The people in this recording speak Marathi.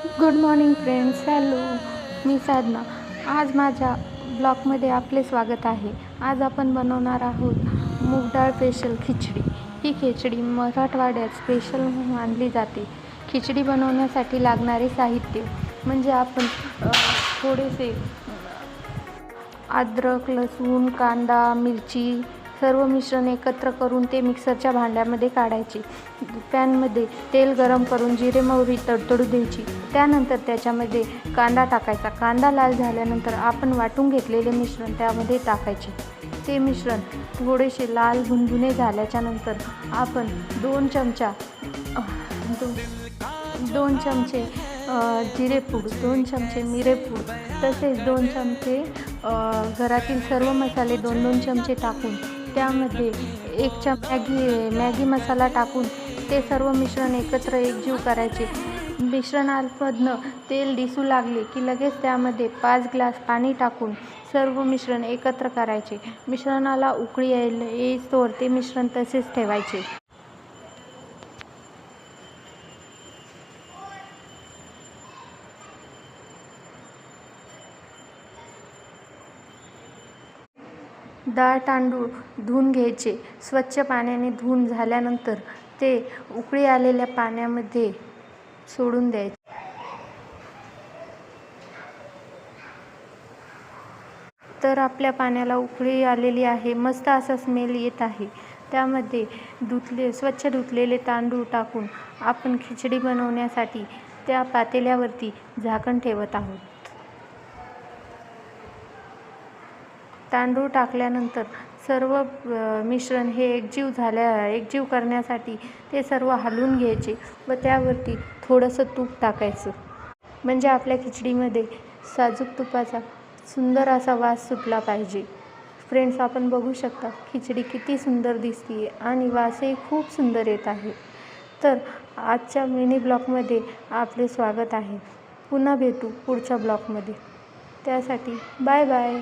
Good morning friends. हॅलो, मी साधना. आज माझ्या ब्लॉगमध्ये आपले स्वागत आहे. आज आपण बनवणार आहोत मूग डाळ स्पेशल खिचडी. ही खिचडी मराठवाड्यात स्पेशल मानली जाते. खिचडी बनवण्यासाठी लागणारे साहित्य म्हणजे आपण थोडेसे अद्रक, लसूण, कांदा, मिरची सर्व मिश्रण एकत्र करून ते मिक्सरच्या भांड्यामध्ये काढायचे. पॅनमध्ये तेल गरम करून जिरे मोहरी तडतडू द्यायची. त्यानंतर त्याच्यामध्ये कांदा टाकायचा. कांदा लाल झाल्यानंतर आपण वाटून घेतलेले मिश्रण त्यामध्ये टाकायचे. ते मिश्रण थोडेसे लाल भुनभुने झाल्याच्या नंतर आपण 2 चमचे जिरेपूड, 2 चमचे मिरेपूड, तसेच 2 चमचे घरातील सर्व मसाले 2-2 चमचे टाकून त्यामध्ये 1 चमचा मॅगी मसाला टाकून ते सर्व मिश्रण एकत्र एकजीव करायचे. मिश्रणामधनं तेल दिसू लागले की लगेच त्यामध्ये 5 ग्लास पाणी टाकून सर्व मिश्रण एकत्र करायचे. मिश्रणाला उकळी येईस्तोवर ते मिश्रण तसेच ठेवायचे. डाळ तांदूळ धुवून घ्यायचे. स्वच्छ पाण्याने धुवून झाल्यानंतर ते उकळी आलेल्या पाण्यामध्ये सोडून द्यायचे. तर आपल्या पाण्याला उकळी आलेली आहे. मस्त असा स्मेल येत आहे. त्यामध्ये स्वच्छ धुतलेले तांदूळ टाकून आपण खिचडी बनवण्यासाठी त्या पातेल्यावरती झाकण ठेवत आहोत. तांदूळ टाकल्यानंतर सर्व मिश्रण हे एकजीव करण्यासाठी ते सर्व हलवून घ्यायचे व त्यावरती थोडंसं तूप टाकायचं. म्हणजे आपल्या खिचडीमध्ये साजूक तुपाचा सुंदर असा वास सुटला पाहिजे. फ्रेंड्स, आपण बघू शकता खिचडी किती सुंदर दिसते आणि वासही खूप सुंदर येत आहे. तर आजच्या मिनी ब्लॉगमध्ये आपले स्वागत आहे. पुन्हा भेटू पुढच्या ब्लॉगमध्ये. त्यासाठी बाय बाय.